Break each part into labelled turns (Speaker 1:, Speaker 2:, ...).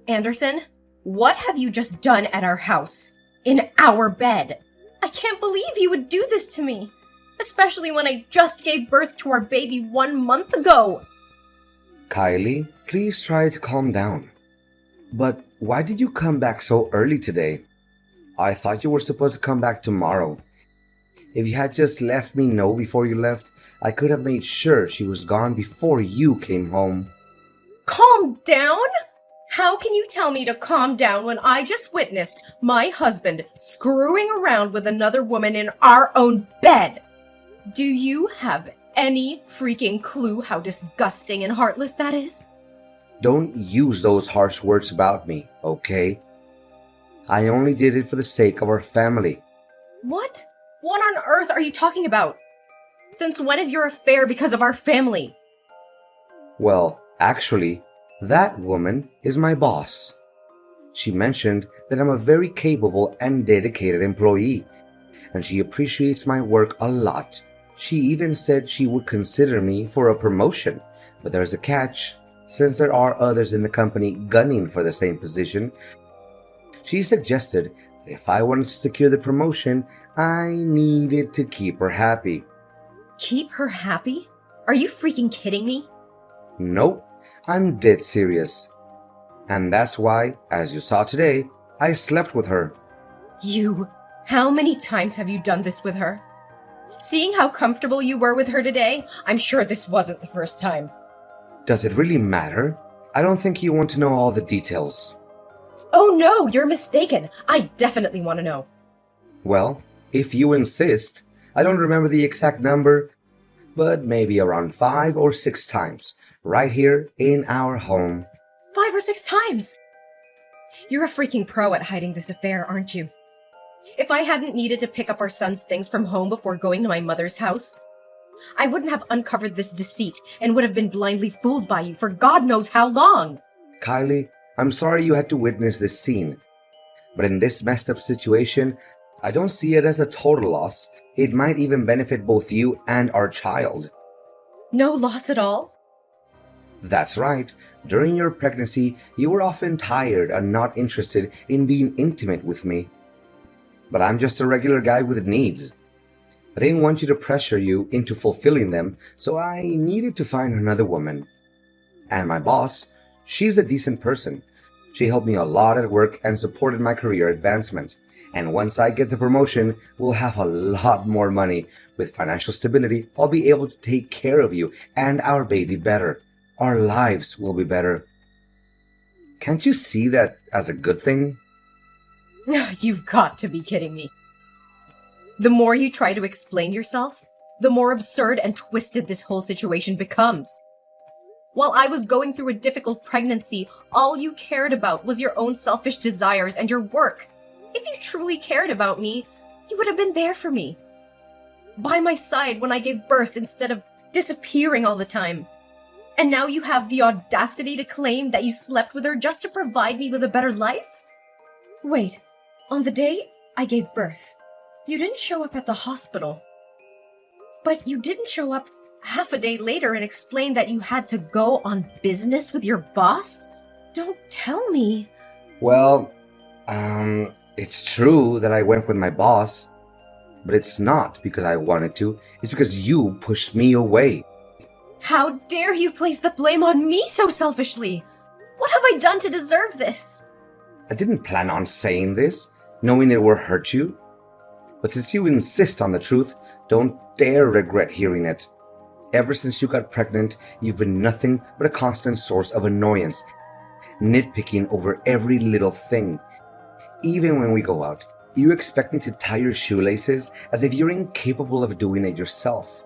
Speaker 1: Anderson, what have you just done at our house? In our bed? I can't believe you would do this to me. Especially when I just gave birth to our baby 1 month ago.
Speaker 2: Kylie, please try to calm down. But why did you come back so early today? I thought you were supposed to come back tomorrow. If you had just let me know before you left, I could have made sure she was gone before you came home.
Speaker 1: Calm down? How can you tell me to calm down when I just witnessed my husband screwing around with another woman in our own bed? Do you have any freaking clue how disgusting and heartless that is?
Speaker 2: Don't use those harsh words about me, okay? I only did it for the sake of our family.
Speaker 1: What? What on earth are you talking about? Since when is your affair because of our family?
Speaker 2: Well, actually, that woman is my boss. She mentioned that I'm a very capable and dedicated employee, and she appreciates my work a lot. She even said she would consider me for a promotion, but there's a catch. Since there are others in the company gunning for the same position, she suggested that if I wanted to secure the promotion, I needed to keep her happy.
Speaker 1: Keep her happy? Are you freaking kidding me?
Speaker 2: Nope, I'm dead serious. And that's why, as you saw today, I slept with her.
Speaker 1: How many times have you done this with her? Seeing how comfortable you were with her today, I'm sure this wasn't the first time.
Speaker 2: Does it really matter? I don't think you want to know all the details.
Speaker 1: Oh no, you're mistaken. I definitely want to know.
Speaker 2: Well, if you insist, I don't remember the exact number, but maybe around 5 or 6 times, right here in our home.
Speaker 1: 5 or 6 times? You're a freaking pro at hiding this affair, aren't you? If I hadn't needed to pick up our son's things from home before going to my mother's house, I wouldn't have uncovered this deceit and would have been blindly fooled by you for God knows how long.
Speaker 2: Kylie, I'm sorry you had to witness this scene, but in this messed up situation, I don't see it as a total loss. It might even benefit both you and our child.
Speaker 1: No loss at all?
Speaker 2: That's right. During your pregnancy, you were often tired and not interested in being intimate with me. But I'm just a regular guy with needs. I didn't want you to pressure you into fulfilling them, so I needed to find another woman. And my boss, she's a decent person. She helped me a lot at work and supported my career advancement. And once I get the promotion, we'll have a lot more money. With financial stability, I'll be able to take care of you and our baby better. Our lives will be better. Can't you see that as a good thing?
Speaker 1: You've got to be kidding me. The more you try to explain yourself, the more absurd and twisted this whole situation becomes. While I was going through a difficult pregnancy, all you cared about was your own selfish desires and your work. If you truly cared about me, you would have been there for me. By my side when I gave birth instead of disappearing all the time. And now you have the audacity to claim that you slept with her just to provide me with a better life? Wait, on the day I gave birth, you didn't show up at the hospital. But you didn't show up half a day later and explain that you had to go on business with your boss? Don't tell me.
Speaker 2: Well, it's true that I went with my boss, but it's not because I wanted to. It's because you pushed me away.
Speaker 1: How dare you place the blame on me so selfishly? What have I done to deserve this?
Speaker 2: I didn't plan on saying this, knowing it would hurt you. But since you insist on the truth, don't dare regret hearing it. Ever since you got pregnant, you've been nothing but a constant source of annoyance, nitpicking over every little thing. Even when we go out, you expect me to tie your shoelaces as if you're incapable of doing it yourself.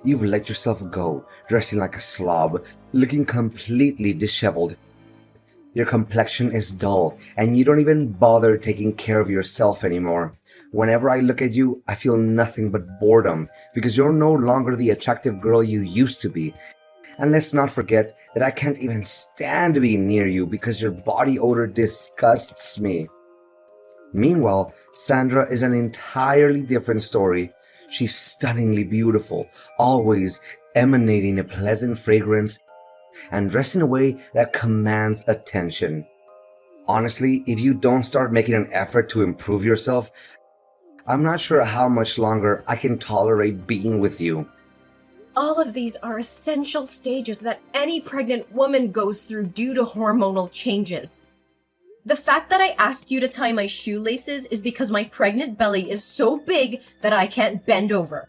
Speaker 2: You've let yourself go, dressing like a slob, looking completely disheveled. Your complexion is dull, and you don't even bother taking care of yourself anymore. Whenever I look at you, I feel nothing but boredom, because you're no longer the attractive girl you used to be. And let's not forget that I can't even stand being near you because your body odor disgusts me. Meanwhile, Sandra is an entirely different story. She's stunningly beautiful, always emanating a pleasant fragrance and dressed in a way that commands attention. Honestly, if you don't start making an effort to improve yourself, I'm not sure how much longer I can tolerate being with you.
Speaker 1: All of these are essential stages that any pregnant woman goes through due to hormonal changes. The fact that I asked you to tie my shoelaces is because my pregnant belly is so big that I can't bend over.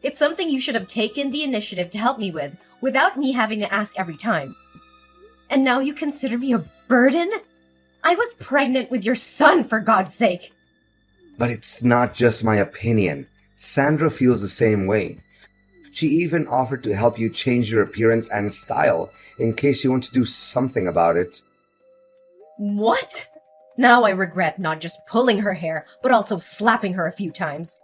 Speaker 1: It's something you should have taken the initiative to help me with, without me having to ask every time. And now you consider me a burden? I was pregnant with your son, for God's sake!
Speaker 2: But it's not just my opinion. Sandra feels the same way. She even offered to help you change your appearance and style in case you want to do something about it.
Speaker 1: What? Now I regret not just pulling her hair, but also slapping her a few times.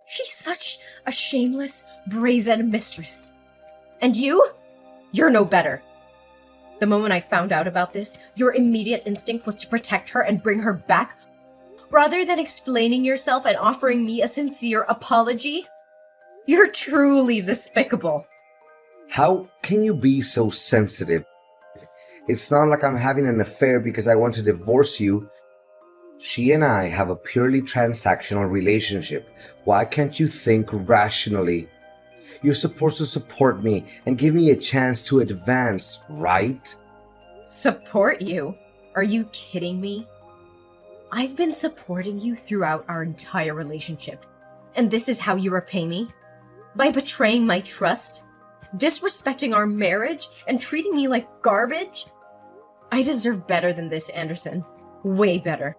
Speaker 1: She's such a shameless, brazen mistress. And you? You're no better. The moment I found out about this, your immediate instinct was to protect her and bring her back, rather than explaining yourself and offering me a sincere apology. You're truly despicable.
Speaker 2: How can you be so sensitive? It's not like I'm having an affair because I want to divorce you. She and I have a purely transactional relationship. Why can't you think rationally? You're supposed to support me and give me a chance to advance, right?
Speaker 1: Support you? Are you kidding me? I've been supporting you throughout our entire relationship. And this is how you repay me? By betraying my trust? Disrespecting our marriage? And treating me like garbage? I deserve better than this, Anderson. Way better.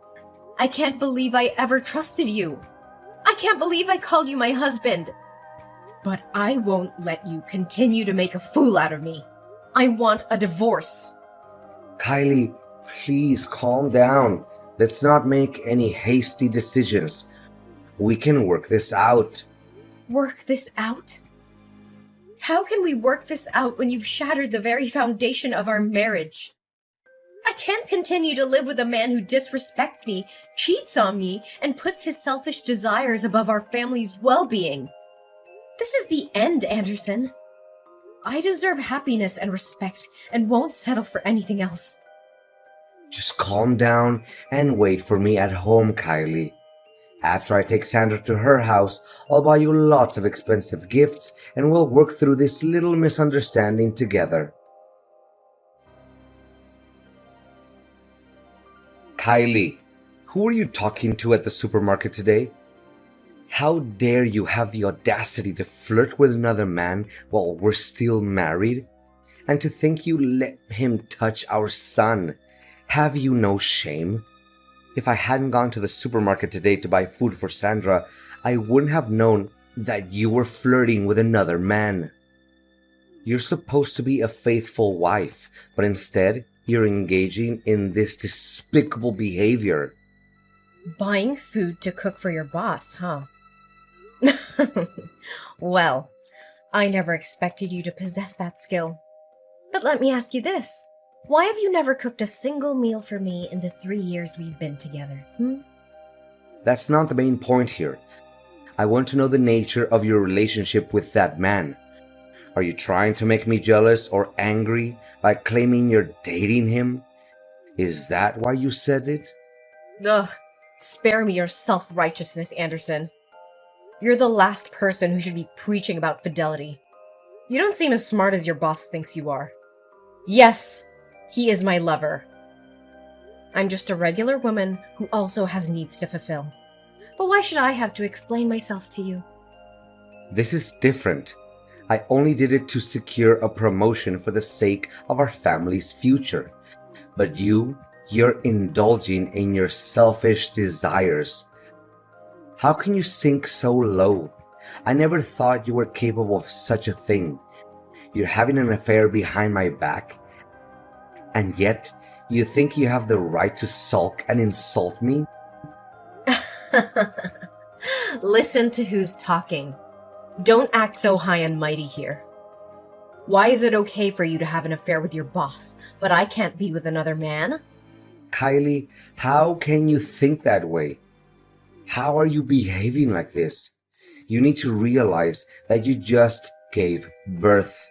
Speaker 1: I can't believe I ever trusted you. I can't believe I called you my husband. But I won't let you continue to make a fool out of me. I want a divorce.
Speaker 2: Kylie, please calm down. Let's not make any hasty decisions. We can work this out.
Speaker 1: Work this out? How can we work this out when you've shattered the very foundation of our marriage? I can't continue to live with a man who disrespects me, cheats on me, and puts his selfish desires above our family's well-being. This is the end, Anderson. I deserve happiness and respect and won't settle for anything else.
Speaker 2: Just calm down and wait for me at home, Kylie. After I take Sandra to her house, I'll buy you lots of expensive gifts and we'll work through this little misunderstanding together. Kylie, who are you talking to at the supermarket today? How dare you have the audacity to flirt with another man while we're still married? And to think you let him touch our son. Have you no shame? If I hadn't gone to the supermarket today to buy food for Sandra, I wouldn't have known that you were flirting with another man. You're supposed to be a faithful wife, but instead, you're engaging in this despicable behavior.
Speaker 1: Buying food to cook for your boss, huh? Well, I never expected you to possess that skill. But let me ask you this. Why have you never cooked a single meal for me in the 3 years we've been together?
Speaker 2: That's not the main point here. I want to know the nature of your relationship with that man. Are you trying to make me jealous or angry by claiming you're dating him? Is that why you said it?
Speaker 1: Ugh, spare me your self-righteousness, Anderson. You're the last person who should be preaching about fidelity. You don't seem as smart as your boss thinks you are. Yes, he is my lover. I'm just a regular woman who also has needs to fulfill. But why should I have to explain myself to you?
Speaker 2: This is different. I only did it to secure a promotion for the sake of our family's future. But you're indulging in your selfish desires. How can you sink so low? I never thought you were capable of such a thing. You're having an affair behind my back, and yet you think you have the right to sulk and insult me?
Speaker 1: Listen to who's talking. Don't act so high and mighty here. Why is it okay for you to have an affair with your boss, but I can't be with another man?
Speaker 2: Kylie, how can you think that way? How are you behaving like this? You need to realize that you just gave birth.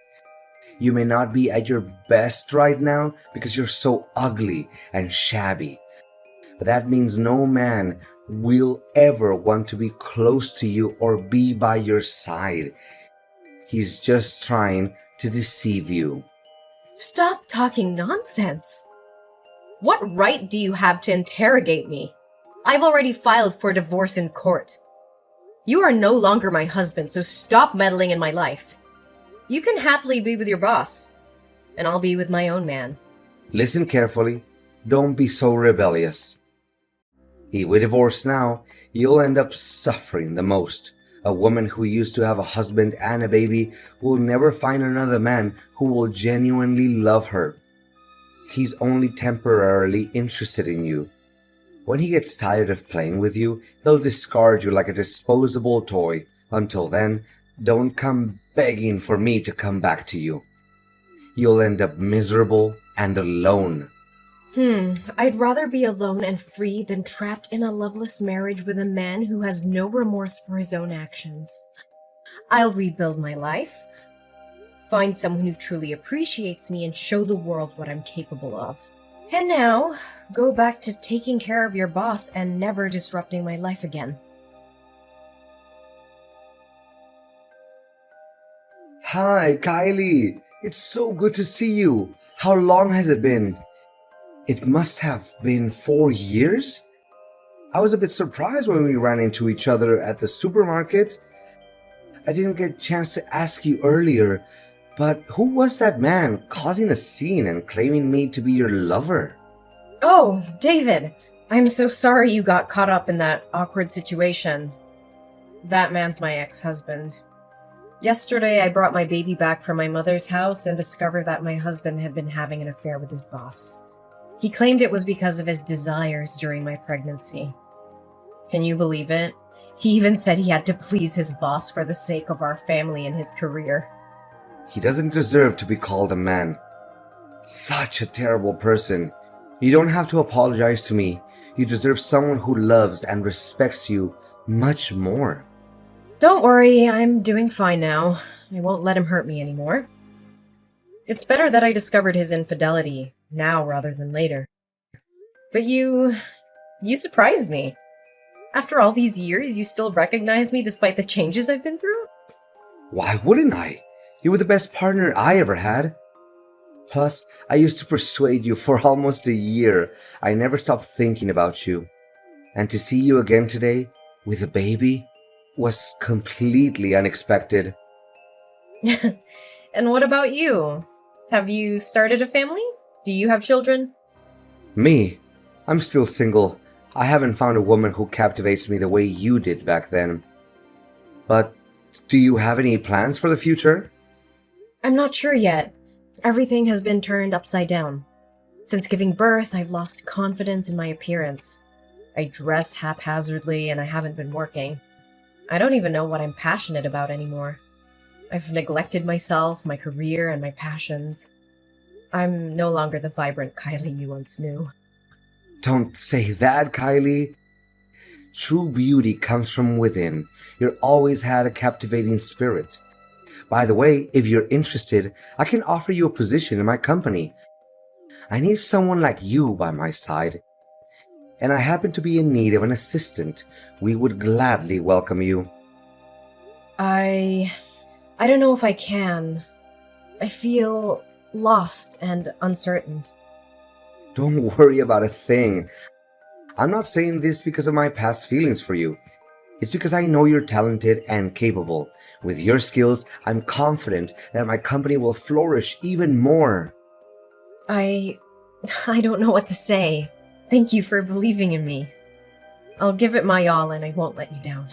Speaker 2: You may not be at your best right now because you're so ugly and shabby. But that means no man will ever want to be close to you or be by your side. He's just trying to deceive you.
Speaker 1: Stop talking nonsense. What right do you have to interrogate me? I've already filed for divorce in court. You are no longer my husband, so stop meddling in my life. You can happily be with your boss, and I'll be with my own man.
Speaker 2: Listen carefully. Don't be so rebellious. If we divorce now, you'll end up suffering the most. A woman who used to have a husband and a baby will never find another man who will genuinely love her. He's only temporarily interested in you. When he gets tired of playing with you, he'll discard you like a disposable toy. Until then, don't come begging for me to come back to you. You'll end up miserable and alone.
Speaker 1: I'd rather be alone and free than trapped in a loveless marriage with a man who has no remorse for his own actions. I'll rebuild my life, find someone who truly appreciates me, and show the world what I'm capable of. And now, go back to taking care of your boss and never disrupting my life again.
Speaker 2: Hi, Kylie. It's so good to see you. How long has it been? It must have been 4 years? I was a bit surprised when we ran into each other at the supermarket. I didn't get a chance to ask you earlier, but who was that man causing a scene and claiming me to be your lover?
Speaker 1: Oh, David. I'm so sorry you got caught up in that awkward situation. That man's my ex-husband. Yesterday, I brought my baby back from my mother's house and discovered that my husband had been having an affair with his boss. He claimed it was because of his desires during my pregnancy. Can you believe it? He even said he had to please his boss for the sake of our family and his career.
Speaker 2: He doesn't deserve to be called a man. Such a terrible person. You don't have to apologize to me. You deserve someone who loves and respects you much more.
Speaker 1: Don't worry, I'm doing fine now. I won't let him hurt me anymore. It's better that I discovered his infidelity now rather than later. But you surprised me. After all these years, you still recognize me despite the changes I've been through?
Speaker 2: Why wouldn't I? You were the best partner I ever had. Plus, I used to persuade you for almost a year. I never stopped thinking about you. And to see you again today, with a baby, was completely unexpected.
Speaker 1: And what about you? Have you started a family? Do you have children?
Speaker 2: Me? I'm still single. I haven't found a woman who captivates me the way you did back then. But do you have any plans for the future?
Speaker 1: I'm not sure yet. Everything has been turned upside down. Since giving birth, I've lost confidence in my appearance. I dress haphazardly and I haven't been working. I don't even know what I'm passionate about anymore. I've neglected myself, my career, and my passions. I'm no longer the vibrant Kylie you once knew.
Speaker 2: Don't say that, Kylie. True beauty comes from within. You've always had a captivating spirit. By the way, if you're interested, I can offer you a position in my company. I need someone like you by my side. And I happen to be in need of an assistant. We would gladly welcome you.
Speaker 1: I don't know if I can. I feel lost and uncertain.
Speaker 2: Don't worry about a thing. I'm not saying this because of my past feelings for you. It's because I know you're talented and capable. With your skills, I'm confident that my company will flourish even more.
Speaker 1: I don't know what to say. Thank you for believing in me. I'll give it my all and I won't let you down.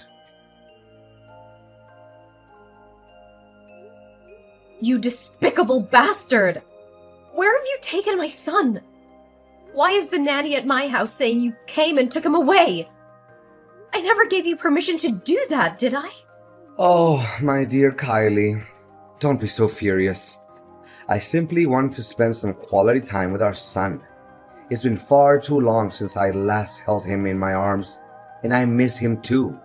Speaker 1: You despicable bastard! Where have you taken my son? Why is the nanny at my house saying you came and took him away? I never gave you permission to do that, did I?
Speaker 2: Oh, my dear Kylie, don't be so furious. I simply want to spend some quality time with our son. It's been far too long since I last held him in my arms, and I miss him too.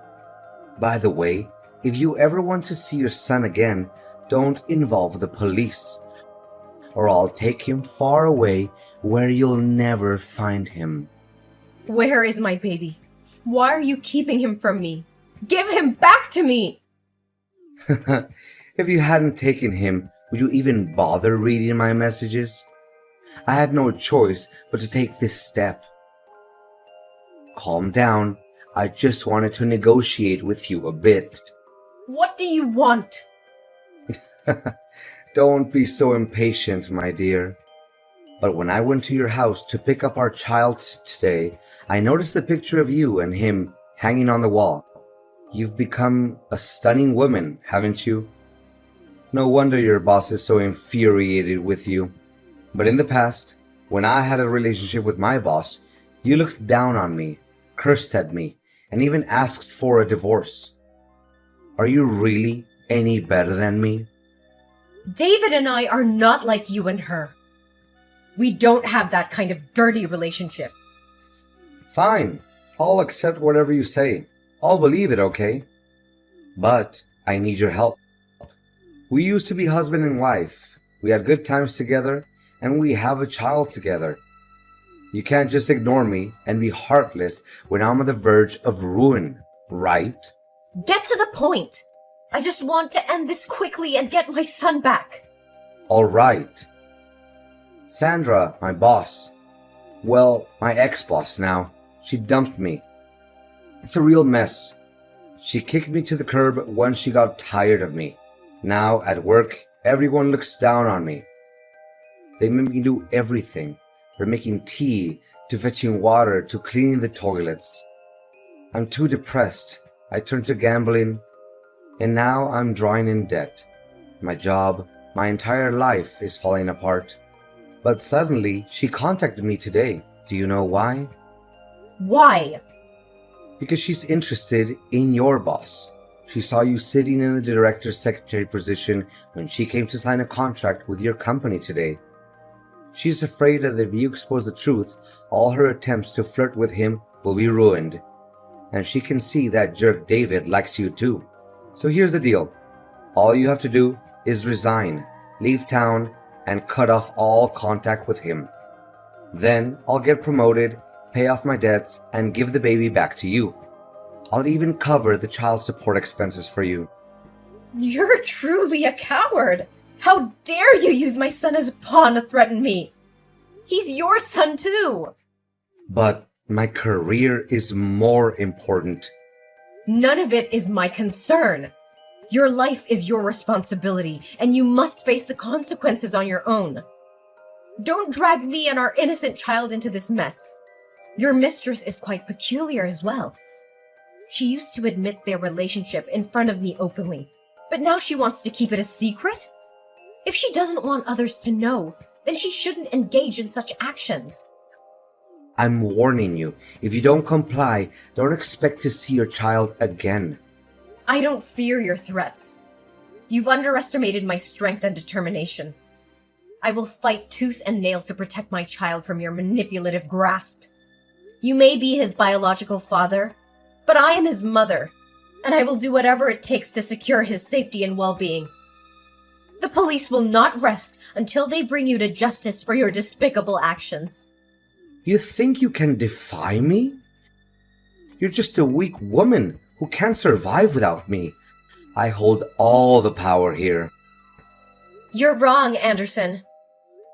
Speaker 2: By the way, if you ever want to see your son again, don't involve the police. or I'll take him far away where you'll never find him.
Speaker 1: Where is my baby? Why are you keeping him from me? Give him back to me!
Speaker 2: If you hadn't taken him, would you even bother reading my messages? I had no choice but to take this step. Calm down. I just wanted to negotiate with you a bit.
Speaker 1: What do you want?
Speaker 2: Don't be so impatient, my dear. But when I went to your house to pick up our child today, I noticed a picture of you and him hanging on the wall. You've become a stunning woman, haven't you? No wonder your boss is so infuriated with you. But in the past, when I had a relationship with my boss, you looked down on me, cursed at me, and even asked for a divorce. Are you really any better than me?
Speaker 1: David and I are not like you and her. We don't have that kind of dirty relationship.
Speaker 2: Fine, I'll accept whatever you say. I'll believe it, okay? But I need your help. We used to be husband and wife. We had good times together, and we have a child together. You can't just ignore me and be heartless when I'm on the verge of ruin, right?
Speaker 1: Get to the point. I just want to end this quickly and get my son back.
Speaker 2: All right. Sandra, my boss. Well, my ex-boss now. She dumped me. It's a real mess. She kicked me to the curb once she got tired of me. Now, at work, everyone looks down on me. They make me do everything, from making tea, to fetching water, to cleaning the toilets. I'm too depressed. I turned to gambling, and now I'm drawing in debt. My job, my entire life is falling apart. But suddenly, she contacted me today. Do you know why?
Speaker 1: Why?
Speaker 2: Because she's interested in your boss. She saw you sitting in the director's secretary position when she came to sign a contract with your company today. She's afraid that if you expose the truth, all her attempts to flirt with him will be ruined. And she can see that jerk David likes you too. So here's the deal. All you have to do is resign, leave town, and cut off all contact with him. Then I'll get promoted, pay off my debts, and give the baby back to you. I'll even cover the child support expenses for you.
Speaker 1: You're truly a coward. How dare you use my son as a pawn to threaten me? He's your son too.
Speaker 2: But my career is more important.
Speaker 1: None of it is my concern. Your life is your responsibility, and you must face the consequences on your own. Don't drag me and our innocent child into this mess. Your mistress is quite peculiar as well. She used to admit their relationship in front of me openly, but now she wants to keep it a secret? If she doesn't want others to know, then she shouldn't engage in such actions.
Speaker 2: I'm warning you, if you don't comply, don't expect to see your child again.
Speaker 1: I don't fear your threats. You've underestimated my strength and determination. I will fight tooth and nail to protect my child from your manipulative grasp. You may be his biological father, but I am his mother, and I will do whatever it takes to secure his safety and well-being. The police will not rest until they bring you to justice for your despicable actions.
Speaker 2: You think you can defy me? You're just a weak woman who can't survive without me. I hold all the power here.
Speaker 1: You're wrong, Anderson.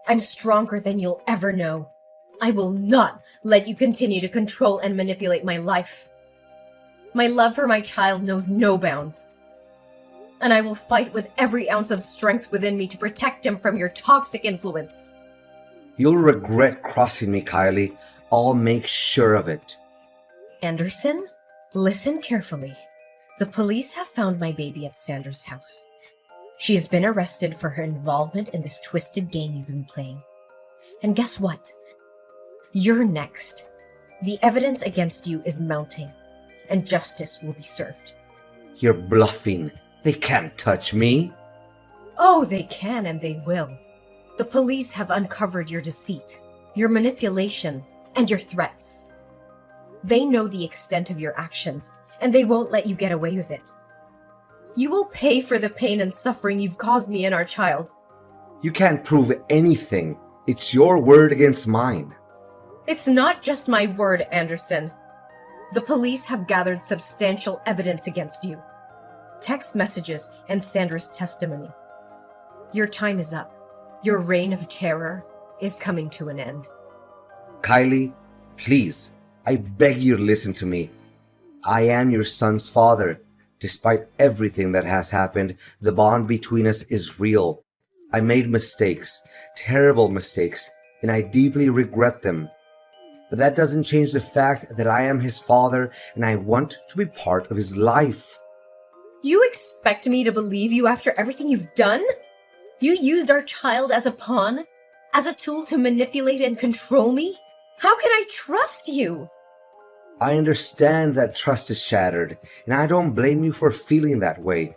Speaker 1: I'm stronger than you'll ever know. I will not let you continue to control and manipulate my life. My love for my child knows no bounds. And I will fight with every ounce of strength within me to protect him from your toxic influence.
Speaker 2: You'll regret crossing me, Kylie. I'll make sure of it.
Speaker 1: Anderson, listen carefully. The police have found my baby at Sandra's house. She has been arrested for her involvement in this twisted game you've been playing. And guess what? You're next. The evidence against you is mounting, and justice will be served.
Speaker 2: You're bluffing. They can't touch me.
Speaker 1: Oh, they can and they will. The police have uncovered your deceit, your manipulation, and your threats. They know the extent of your actions, and they won't let you get away with it. You will pay for the pain and suffering you've caused me and our child.
Speaker 2: You can't prove anything. It's your word against mine.
Speaker 1: It's not just my word, Anderson. The police have gathered substantial evidence against you. Text messages and Sandra's testimony. Your time is up. Your reign of terror is coming to an end.
Speaker 2: Kylie, please, I beg you to listen to me. I am your son's father. Despite everything that has happened, the bond between us is real. I made mistakes, terrible mistakes, and I deeply regret them. But that doesn't change the fact that I am his father and I want to be part of his life.
Speaker 1: You expect me to believe you after everything you've done? You used our child as a pawn? As a tool to manipulate and control me? How can I trust you?
Speaker 2: I understand that trust is shattered, and I don't blame you for feeling that way.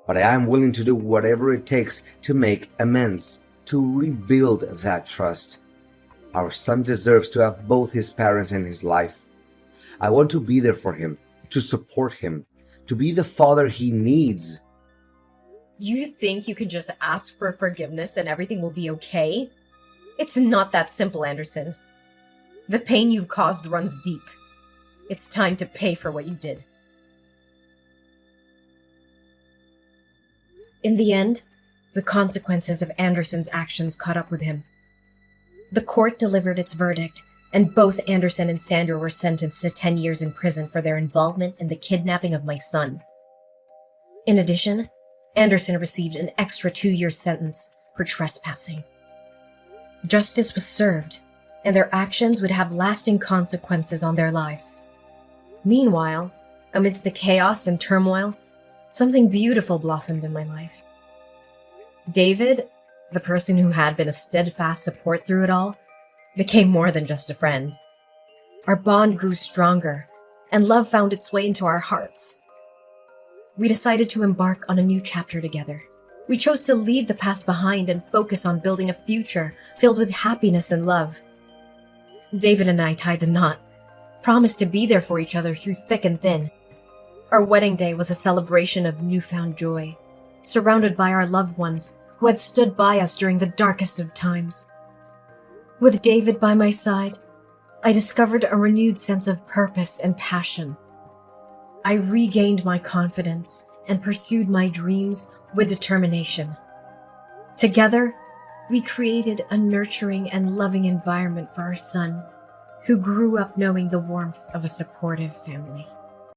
Speaker 2: But I am willing to do whatever it takes to make amends, to rebuild that trust. Our son deserves to have both his parents in his life. I want to be there for him, to support him, to be the father he needs.
Speaker 1: You think you can just ask for forgiveness and everything will be okay? It's not that simple, Anderson. The pain you've caused runs deep. It's time to pay for what you did. In the end, the consequences of Anderson's actions caught up with him. The court delivered its verdict, and both Anderson and Sandra were sentenced to 10 years in prison for their involvement in the kidnapping of my son. In addition, Anderson received an extra 2-year sentence for trespassing. Justice was served, and their actions would have lasting consequences on their lives. Meanwhile, amidst the chaos and turmoil, something beautiful blossomed in my life. David, the person who had been a steadfast support through it all, became more than just a friend. Our bond grew stronger, and love found its way into our hearts. We decided to embark on a new chapter together. We chose to leave the past behind and focus on building a future filled with happiness and love. David and I tied the knot, promised to be there for each other through thick and thin. Our wedding day was a celebration of newfound joy, surrounded by our loved ones who had stood by us during the darkest of times. With David by my side, I discovered a renewed sense of purpose and passion. I regained my confidence and pursued my dreams with determination. Together, we created a nurturing and loving environment for our son, who grew up knowing the warmth of a supportive family.